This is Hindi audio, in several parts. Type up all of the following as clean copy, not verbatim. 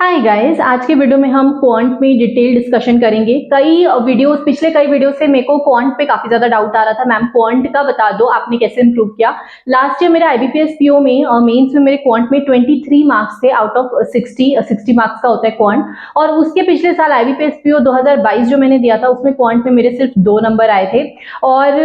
हाय गाइस, आज के वीडियो में हम क्वांट में डिटेल डिस्कशन करेंगे। पिछले कई वीडियो से मेरे को क्वांट पे काफी ज्यादा डाउट आ रहा था। मैम क्वांट का बता दो, आपने कैसे इंप्रूव किया। लास्ट ईयर मेरे आईबीपीएस पीओ में मेंस में मेरे क्वांट में 23 मार्क्स थे आउट ऑफ 60 मार्क्स का होता है क्वांट। और उसके पिछले साल आईबीपीएस पीओ 2022 जो मैंने दिया था उसमें क्वांट में मेरे सिर्फ 2 नंबर आए थे। और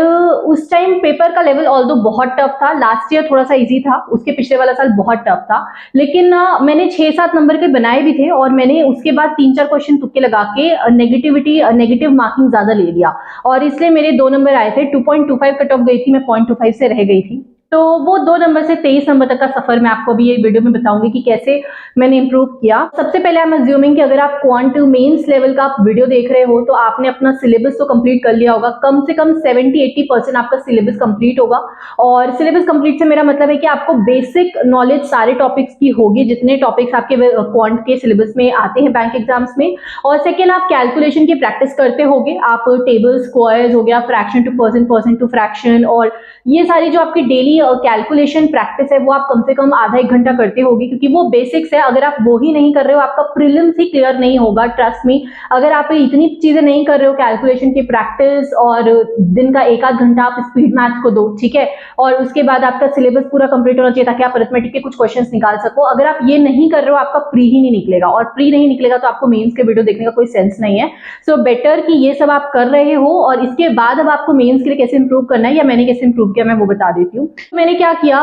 उस टाइम पेपर का लेवल ऑल्दो बहुत टफ था। लास्ट ईयर थोड़ा सा इजी था, उसके पिछले वाला साल बहुत टफ था। लेकिन मैंने 6-7 नंबर के बनाए भी थे और मैंने उसके बाद 3-4 क्वेश्चन तुक्के लगा के नेगेटिव मार्किंग ज्यादा ले लिया और इसलिए मेरे 2 नंबर आए थे। 2.25 कट ऑफ गई थी, मैं 0.25 से रह गई थी। तो वो 2 नंबर से 23 नंबर तक का सफर मैं आपको अभी ये वीडियो में बताऊंगी कि कैसे मैंने इंप्रूव किया। सबसे पहले आई एम अज्यूमिंग कि अगर आप क्वांट मेंस लेवल का आप वीडियो देख रहे हो तो आपने अपना सिलेबस तो कंप्लीट कर लिया होगा। कम से कम 70-80% आपका सिलेबस कंप्लीट होगा। और सिलेबस कंप्लीट से मेरा मतलब है कि आपको बेसिक नॉलेज सारे टॉपिक्स की होगी, जितने टॉपिक्स आपके क्वांट के सिलेबस में आते हैं बैंक एग्जाम्स में। और सेकेंड, आप कैलकुलेशन की प्रैक्टिस करते होगे। आप टेबल, स्क्वायर्स हो गया, fraction to percent, percent to fraction, और ये सारी जो आपकी डेली कैलकुलेशन प्रैक्टिस है वो आप कम से कम आधा 1 घंटा करते होगे, क्योंकि वो बेसिक्स है। अगर आप वो ही नहीं कर रहे हो आपका प्रीलिम्स ही क्लियर नहीं होगा। ट्रस्ट मी, अगर आप इतनी चीजें नहीं कर रहे हो, कैलकुलेशन की प्रैक्टिस और दिन का 1-8 घंटा आप स्पीड मैथ्स को दो, ठीक है, और उसके बाद आपका सिलेबस पूरा कंप्लीट होना चाहिए ताकि आप अरिथमेटिक के कुछ क्वेश्चंस निकाल सको। अगर आप ये नहीं कर रहे हो आपका प्री ही नहीं निकलेगा, और प्री नहीं निकलेगा तो आपको मेंस के वीडियो देखने का कोई सेंस नहीं है। सो बेटर कि ये सब आप कर रहे हो और इसके बाद अब आपको मेंस के लिए कैसे इंप्रूव करना है या मैंने कैसे इंप्रूव किया मैं वो बता देती हूँ। मैंने क्या किया,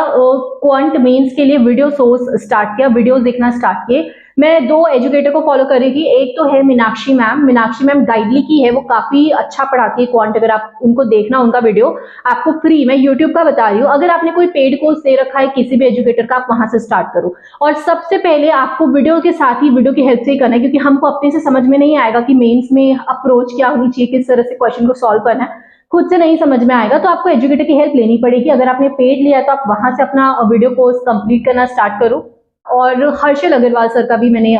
क्वांट मेंस के लिए वीडियो सोर्स स्टार्ट किया, वीडियोस देखना स्टार्ट किए। मैं 2 एजुकेटर को फॉलो कर रही थी। एक तो है मीनाक्षी मैम गाइडली की है, वो काफी अच्छा पढ़ाती है क्वांट। अगर आप उनको देखना उनका वीडियो आपको फ्री, मैं यूट्यूब का बता रही हूँ। अगर आपने कोई पेड कोर्स दे रखा है किसी भी एजुकेटर का, आप वहां से स्टार्ट करो। और सबसे पहले आपको वीडियो के साथ ही वीडियो की हेल्प से ही करना है, क्योंकि हमको अपने से समझ में नहीं आएगा कि मेंस में अप्रोच क्या होनी चाहिए, किस तरह से क्वेश्चन को सॉल्व करना है, खुद से नहीं समझ में आएगा। तो आपको एजुकेटर की हेल्प लेनी पड़ेगी। अगर आपने पेड लिया है तो आप वहां से अपना वीडियो कोर्स कंप्लीट करना स्टार्ट करो। और हर्षल अग्रवाल सर का भी मैंने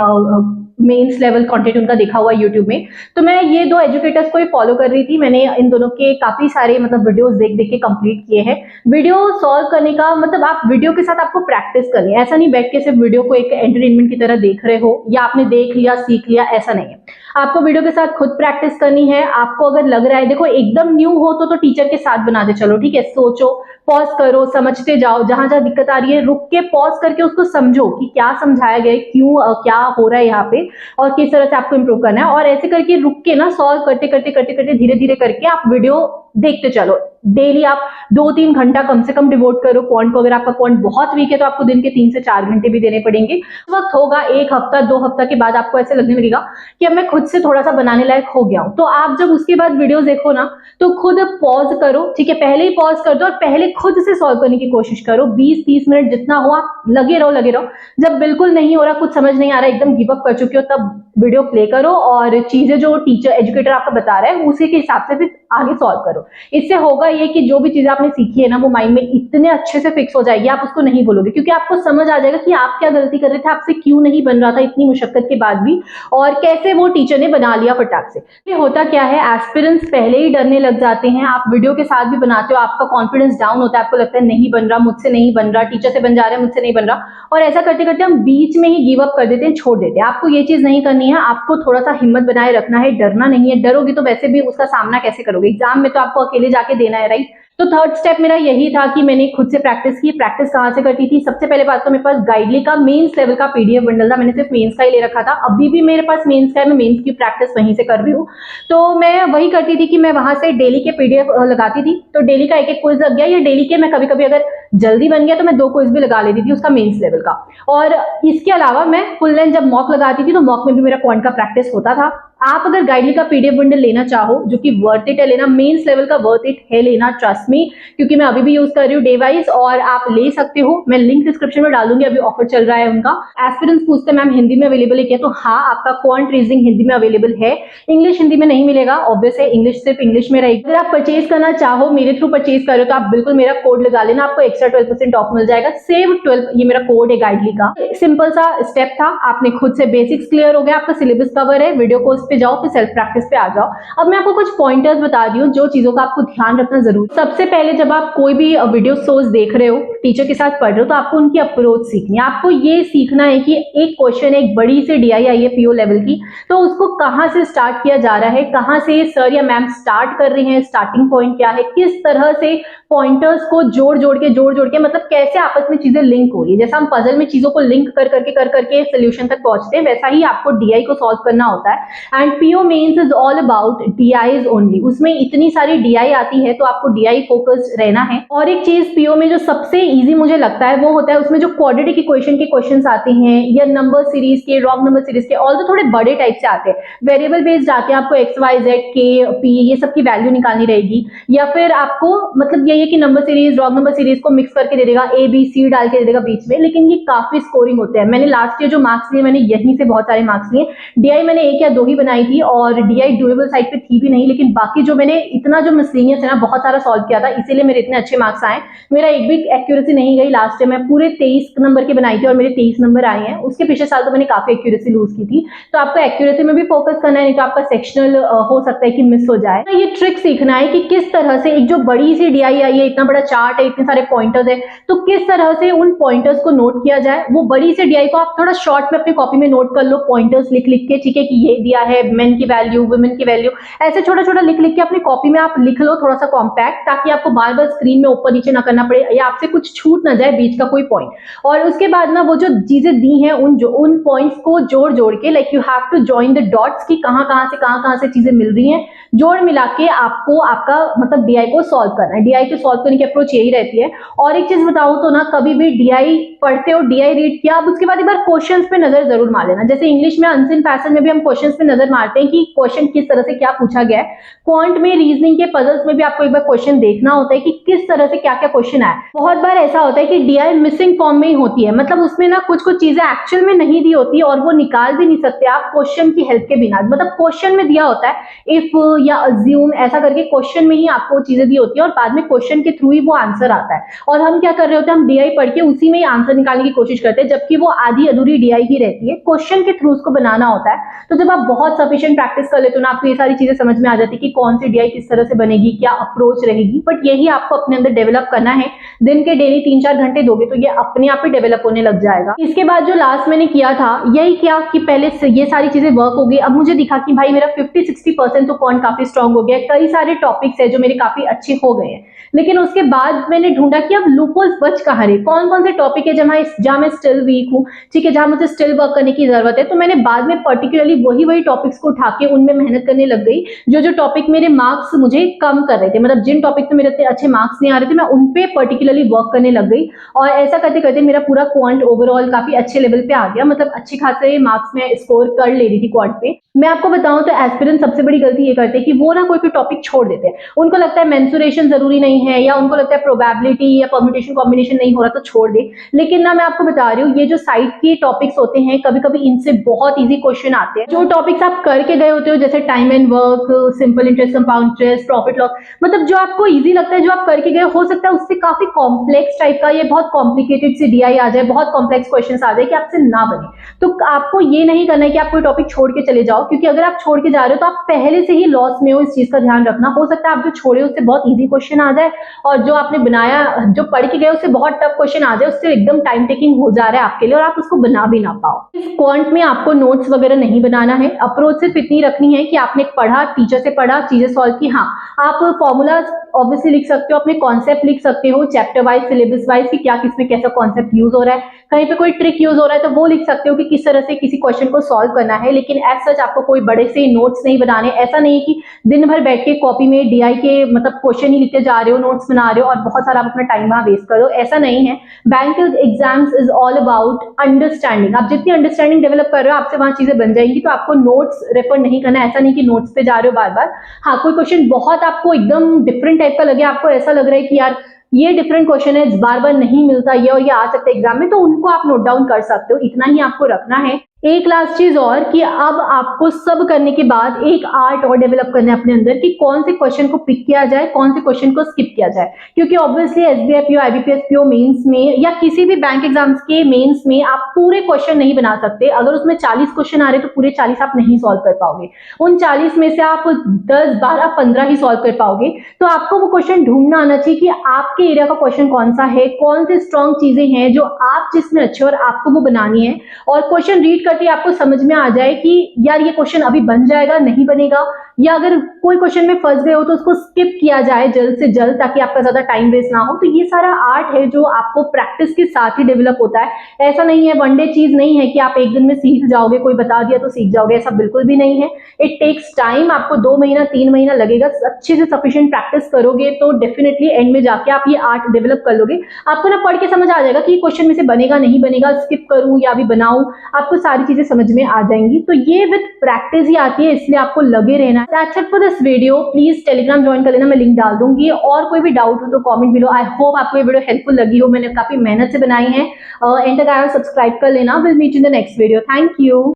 मेंस लेवल कंटेंट उनका देखा हुआ यूट्यूब में। तो मैं ये 2 एजुकेटर्स को ही फॉलो कर रही थी। मैंने इन दोनों के काफी सारे वीडियोस देख देख के कंप्लीट किए हैं। वीडियो सॉल्व करने का मतलब आप वीडियो के साथ आपको प्रैक्टिस करनी है। ऐसा नहीं बैठ के सिर्फ वीडियो को एक एंटरटेनमेंट की तरह देख रहे हो या आपने देख लिया सीख लिया, ऐसा नहीं है। आपको वीडियो के साथ खुद प्रैक्टिस करनी है। आपको अगर लग रहा है, देखो एकदम न्यू हो तो टीचर के साथ बनाते चलो, ठीक है, सोचो, पॉज करो, समझते जाओ। जहां जहां दिक्कत आ रही है रुक के पॉज करके उसको समझो कि क्या समझाया गया है, क्यों क्या हो रहा है यहाँ पे और किस तरह से आपको इंप्रूव करना है। और ऐसे करके रुक के ना सॉल्व करते करते करते करते धीरे धीरे करके आप वीडियो देखते चलो। डेली आप 2-3 घंटा कम से कम डिवोट करो क्वांट को। अगर आपका क्वांट बहुत वीक है तो आपको दिन के 3 से 4 घंटे भी देने पड़ेंगे। वक्त होगा 1 हफ्ता 2 हफ्ता के बाद आपको ऐसे लगने लगेगा कि अब मैं खुद से थोड़ा सा बनाने लायक हो गया हूं। तो आप जब उसके बाद वीडियो देखो ना तो खुद पॉज करो, ठीक है, पहले ही पॉज कर दो और पहले खुद से सॉल्व करने की कोशिश करो। 20-30 मिनट जितना हो आप लगे रहो। जब बिल्कुल नहीं हो रहा, कुछ समझ नहीं आ रहा, एकदम गिव अप कर चुके हो, तब वीडियो प्ले करो और चीजें जो टीचर एजुकेटर आपको बता रहा है उसी के हिसाब से फिर आगे सॉल्व करो। इससे होगा ये कि जो भी चीजें आपने सीखी है ना वो माइंड में इतने अच्छे से फिक्स हो जाएगी, आप उसको नहीं बोलोगे, क्योंकि आपको समझ आ जाएगा कि आप क्या गलती कर रहे थे, आपसे क्यों नहीं बन रहा था इतनी मुशक्कत के बाद भी, और कैसे वो टीचर ने बना लिया फटाक से। ये होता क्या है, एस्पिरेंट्स पहले ही डरने लग जाते हैं। आप वीडियो के साथ भी बनाते हो, आपका कॉन्फिडेंस डाउन होता है, आपको लगता है नहीं बन रहा, मुझसे नहीं बन रहा, टीचर से बन जा रहा है, मुझसे नहीं बन रहा, और ऐसा करते करते हम बीच में ही गिव अप कर देते हैं, छोड़ देते हैं। आपको ये चीज नहीं करनी है, आपको थोड़ा सा हिम्मत बनाए रखना है, डरना नहीं है। डरोगे तो वैसे भी उसका सामना कैसे करोगे, एग्जाम में तो आपको अकेले जाके देना है, राइट। तो थर्ड स्टेप मेरा यही था कि मैंने खुद से प्रैक्टिस की। प्रैक्टिस कहाँ से करती थी, सबसे पहले बात तो मेरे पास गाइडली का मेंस लेवल का पीडीएफ बंडल था। मैंने सिर्फ मेंस का ही ले रखा था, अभी भी मेरे पास मेंस का है, मैं मेंस की प्रैक्टिस वहीं से कर रही हूँ। तो मैं वही करती थी कि मैं वहां से डेली के पीडीएफ लगाती थी। तो डेली का 1-1 क्विज लग गया, या डेली के मैं कभी कभी अगर जल्दी बन गया तो मैं 2 क्विज भी लगा लेती थी उसका मेंस लेवल का। और इसके अलावा मैं फुल लेंथ जब मॉक लगाती थी तो मॉक में भी मेरा क्वांट का प्रैक्टिस होता था। आप अगर गाइडली का पीडीएफ बंडल लेना चाहो, जो कि वर्थ इट है लेना, मेंस लेवल का वर्थ इट है लेना, ट्रस्ट मी, क्योंकि मैं अभी भी यूज कर रही हूँ डे वाइज, और आप ले सकते हो। मैं लिंक डिस्क्रिप्शन में डाल दूंगी, अभी ऑफर चल रहा है उनका। एस्पिरेंट्स पूछते हैं मैम हिंदी में अवेलेबल है क्या, तो हाँ, आपका क्वांट रीजनिंग हिंदी में अवेलेबल है। इंग्लिश हिंदी में नहीं मिलेगा, ऑब्वियस है, इंग्लिश सिर्फ इंग्लिश में रहेगी। अगर आप परचेज करना चाहो, मेरे थ्रू परचेज करो, तो आप बिल्कुल मेरा कोड लगा लेना, आपको एक्स्ट्रा 12% ऑफ मिल जाएगा। सेव 12, ये मेरा कोड है गाइडली का। सिंपल सा स्टेप था, आपने खुद से बेसिक्स क्लियर हो गया, आपका सिलेबस कवर है, वीडियो कोर्स पे पे जाओ, फिर सेल्फ प्रैक्टिस पे आ जाओ। अब मैं आपको कुछ पॉइंटर्स बता दी हूँ जो चीजों का आपको ध्यान रखना जरूरी। सबसे पहले जब आप कोई भी वीडियो सोर्स देख रहे हो, टीचर के साथ पढ़ रहे हो, तो आपको उनकी अप्रोच सीखनी है। आपको ये सीखना है कि एक क्वेश्चन, एक बड़ी सी डीआई आई है पीओ लेवल की, तो उसको कहाँ से स्टार्ट किया जा रहा है, कहाँ से सर या मैम स्टार्ट कर रहे हैं, स्टार्टिंग पॉइंट क्या है, किस तरह से पॉइंटर्स को जोड़ जोड़ के मतलब कैसे आपस में चीजें लिंक हो रही है। जैसा हम पजल में चीजों को लिंक कर करके सोल्यूशन तक पहुंचते हैं, वैसा ही आपको डीआई को सॉल्व करना होता है। And PO mains is all about DIs only. उसमें इतनी सारी डीआई आती है, तो आपको डीआई फोकस्ड रहना है। और एक चीज पीओ में जो सबसे इजी मुझे लगता है वो होता है उसमें जो क्वाड्रेटिक इक्वेशन के क्वेश्चंस आते हैं, या नंबर सीरीज के, रॉन्ग नंबर सीरीज के, ऑल तो थोड़े बड़े टाइप से आते हैं, वेरिएबल बेस्ड आते हैं। आपको एक्स वाई जेड के पी ये सब की वैल्यू निकालनी रहेगी, या फिर आपको मतलब यही है कि number series, wrong number series को मिक्स करके दे देगा, ए बी सी डाल के दे देगा बीच में। लेकिन ये काफी स्कोरिंग होते हैं। मैंने लास्ट ईयर जो मार्क्स लिए, मैंने यहीं से बहुत सारे मार्क्स लिए। डीआई मैंने 1 या 2 ही बनाई थी, और डीआई ड्यूरेबल साइड पे थी भी नहीं, लेकिन बाकी जो मैंने इतना जो मिसलेनियस है ना, बहुत सारा सॉल्व किया था, इसीलिए मेरे इतने अच्छे मार्क्स आए। मेरा एक भी एक्यूरेसी नहीं गई। लास्ट ईयर मैं पूरे 23 नंबर की बनाई थी और मेरे 23 नंबर आए हैं। उसके पिछले साल तो मैंने काफी एक्यूरेसी लूज की थी। तो आपको एक्यूरेसी में भी फोकस करना है, नहीं तो आपका सेक्शनल हो सकता है कि मिस हो जाए। तो ये ट्रिक सीखना है कि किस तरह से एक जो बड़ी सी डीआई आई है, इतना बड़ा चार्ट है, इतने सारे पॉइंटर्स है, तो किस तरह से उन पॉइंटर्स को नोट किया जाए। वो बड़ी सी डीआई को आप थोड़ा शॉर्ट में अपनी कॉपी में नोट कर लो, पॉइंटर्स लिख लिख के, ठीक है, कि ये दिया है मेन की वैल्यू, वुमेन की वैल्यू, ऐसे छोटा छोटा लिख लिख के अपनी कॉपी में आप लिख लो, थोड़ा सा कॉम्पैक्ट, ताकि आपको बार बार स्क्रीन में ऊपर नीचे ना करना पड़े, या आपसे कुछ छूट ना जाए बीच का कोई पॉइंट। और उसके बाद ना वो जो चीजें दी हैं उन पॉइंट्स को जोड़ जोड़ के, like you have to join the dots, की कहां से चीजें मिल रही हैं, जोड़ मिला के आपको आपका मतलब डीआई को सॉल्व करना है। डीआई को सॉल्व करने की अप्रोच यही रहती है। और एक चीज बताऊं तो ना, कभी भी डीआई पढ़ते हो, डीआई रीड किया, अब उसके बाद एक बार क्वेश्चंस पे नजर जरूर मार लेना। जैसे इंग्लिश में अनसीन पैसेज में भी हम क्वेश्चंस पे नजर मारते हैं कि क्वेश्चन किस तरह से क्या पूछा गया है। क्वांट में, रीजनिंग के पजल्स में भी आपको एक बार क्वेश्चन देखना होता है कि किस तरह से क्या क्या क्वेश्चन आया। बहुत बार ऐसा होता है कि डीआई मिसिंग फॉर्म में ही होती है, मतलब उसमें ना कुछ कुछ चीजें एक्चुअल में नहीं दी होती, और वो निकाल भी नहीं सकते आप क्वेश्चन की हेल्प के बिना। मतलब क्वेश्चन में दिया होता है इफ या अज्यूम, ऐसा करके क्वेश्चन में ही आपको चीजें दी होती है, और बाद में क्वेश्चन के थ्रू ही वो आंसर आता है। और हम क्या कर रहे होते हैं, हम डीआई पढ़ के उसी में ही आंसर निकालने की कोशिश करते हैं, जबकि वो आधी अधूरी डीआई ही रहती है। क्वेश्चन के थ्रू उसको बनाना होता है। तो जब आप बहुत सफिशिएंट प्रैक्टिस कर लेते हो ना, आपको ये सारी चीजें समझ में आ जाती है कि कौन सी डीआई किस तरह से बनेगी, क्या अप्रोच रहेगी। बट यही आपको अपने अंदर डेवलप करना है। दिन के डेली 3-4 घंटे दोगे तो ये अपने आप ही डेवलप होने लग जाएगा। इसके बाद जो लास्ट मैंने किया था, यही किया कि पहले ये सारी चीजें वर्क हो गई। अब मुझे दिखा कि भाई मेरा 50-60% तो क्वांट काफी स्ट्रांग हो गया, कई सारे टॉपिक्स है जो मेरे काफी अच्छे हो गए हैं। लेकिन उसके बाद मैंने ढूंढा कि अब लूपहोल्स बच कहाँ रहे, कौन कौन से टॉपिक है जहां मैं स्टिल वीक हूँ, ठीक है, जहां मुझे स्टिल वर्क करने की जरूरत है। तो मैंने बाद में पर्टिकुलरली वही टॉपिक्स को उठा के उनमें मेहनत करने लग गई, जो टॉपिक मेरे मार्क्स मुझे कम कर रहे थे। मतलब जिन टॉपिक में मेरे इतने अच्छे मार्क्स नहीं आ रहे थे, मैं उन पे पर्टिकुलरली वर्क करने लग गई। और ऐसा करते करते मेरा पूरा क्वांट ओवरऑल काफी अच्छे लेवल पे आ गया। मतलब अच्छे खासे मार्क्स में स्कोर कर ले रही थी क्वांट पे। मैं आपको बताऊं तो एस्पिरेंट सबसे बड़ी गलती ये करते हैं कि वो ना कोई टॉपिक छोड़ देते हैं। उनको लगता है मेंसुरेशन जरूरी नहीं है, या उनको लगता है प्रोबेबिलिटी या परम्यूटेशन कॉम्बिनेशन नहीं हो रहा तो छोड़ दे। लेकिन ना मैं आपको बता रही हूँ, ये जो साइड के टॉपिक्स होते हैं, कभी कभी इनसे बहुत इजी क्वेश्चन आते हैं। जो टॉपिक्स आप करके गए होते हो, जैसे time and work, simple interest, compound interest, profit loss, मतलब जो आपको इजी लगता है, जो आप करके गए, हो सकता है उससे काफी कॉम्प्लेक्स टाइप का, ये बहुत कॉम्प्लिकेटेड सी डीआई आ जाए, बहुत कॉम्प्लेक्स क्वेश्चन आ जाए कि आपसे ना बने। तो आपको ये नहीं करना है कि आप कोई टॉपिक छोड़ के चले जाओ, क्योंकि अगर आप छोड़ के जा रहे हो तो आप पहले से ही लॉस में हो। इस चीज का ध्यान रखना। हो सकता है आप जो छोड़े उससे बहुत इजी क्वेश्चन आ जाए, और जो आपने बनाया, जो पढ़ के गए, उससे बहुत टफ क्वेश्चन आ जाए, उससे एकदम टाइम टेकिंग हो जा रहा है आपके लिए, और आप उसको बना भी ना पाओ। इस क्वांट में आपको नोट्स वगैरह नहीं बनाना है। अप्रोच सिर्फ इतनी रखनी है कि आपने पढ़ा, टीचर से पढ़ा, चीजें सॉल्व की। हाँ, आप फॉर्मूला ऑब्वियसली लिख सकते हो, अपने कॉन्सेप्ट लिख सकते हो, चैप्टर वाइज, सिलेबस वाइज, कि क्या किसमें कैसा कॉन्सेप्ट यूज हो रहा है, कहीं पे कोई ट्रिक यूज हो रहा है तो वो लिख सकते हो कि किस तरह से किसी क्वेश्चन को सॉल्व करना है। लेकिन एज सच आपको कोई बड़े से नोट्स नहीं बनाने। ऐसा नहीं कि दिन भर बैठ के कॉपी में डीआई के मतलब क्वेश्चन ही लिखते जा रहे हो, नोट्स बना रहे हो, और बहुत सारा अपना टाइम वहां वेस्ट करो। ऐसा नहीं है। Bank exams is all about understanding. आप जितनी अंडरस्टैंडिंग डेवलप कर रहे हो, आपसे वहां चीजें बन जाएंगी। तो आपको नोट्स रेफर नहीं करना। ऐसा नहीं कि नोट्स पे जा रहे हो बार बार। हाँ, कोई क्वेश्चन बहुत आपको एकदम डिफरेंट टाइप का लगे, आपको ऐसा लग रहा है कि यार ये डिफरेंट क्वेश्चन है, बार बार नहीं मिलता ये, और ये आ सकता है एग्जाम में, तो उनको आप नोट डाउन कर सकते हो। इतना ही आपको रखना है। एक लास्ट चीज और कि अब आपको सब करने के बाद एक आर्ट और डेवलप करना है अपने अंदर कि कौन से क्वेश्चन को पिक किया जाए, कौन से क्वेश्चन को स्किप किया जाए, क्योंकि obviously SBI PO, IBPS PO mains में या किसी भी बैंक एग्जाम्स के मेंस में आप पूरे क्वेश्चन नहीं बना सकते। अगर उसमें 40 क्वेश्चन आ रहे तो पूरे 40 आप नहीं सॉल्व कर पाओगे, उन 40 में से आप 10, 12, 15 ही सॉल्व कर पाओगे। तो आपको वो क्वेश्चन ढूंढना आना चाहिए कि आपके एरिया का क्वेश्चन कौन सा है, कौन से स्ट्रॉन्ग चीजें हैं जो आप जिसमें अच्छे और आपको वो बनानी है, और क्वेश्चन रीड करते आपको समझ में आ जाए कि यार ये क्वेश्चन अभी बन जाएगा, नहीं बनेगा, या अगर कोई क्वेश्चन में फंस गए हो तो उसको स्किप किया जाए जल्द से जल्द ताकि आपका ज्यादा टाइम वेस्ट ना हो। तो ये सारा आर्ट है जो आपको प्रैक्टिस के साथ ही डेवलप होता है। ऐसा नहीं है, वनडे चीज नहीं है कि आप एक दिन में सीख जाओगे, कोई बता दिया तो सीख जाओगे, ऐसा बिल्कुल भी नहीं है। इट टेक्स टाइम, आपको 2 महीना 3 महीना लगेगा। अच्छे से सफिशिएंट प्रैक्टिस करोगे तो डेफिनेटली एंड में जाके आप ये आर्ट डेवलप कर लोगे। आपको ना पढ़ के समझ आ जाएगा कि क्वेश्चन में से बनेगा नहीं बनेगा, स्किप करूं या अभी बनाऊं, आपको सारी चीजें समझ में आ जाएंगी। तो ये विद प्रैक्टिस ही आती है, इसलिए आपको लगे रहना है। That's it for this video. Please Telegram join कर लेना, मैं लिंक डाल दूंगी। और कोई भी डाउट हो तो कमेंट बिलो। आई होप आपको ये वीडियो हेल्पफुल लगी हो, मैंने काफी मेहनत से बनाई है। एंड तक सब्सक्राइब कर लेना। Will meet in the next video. Thank you.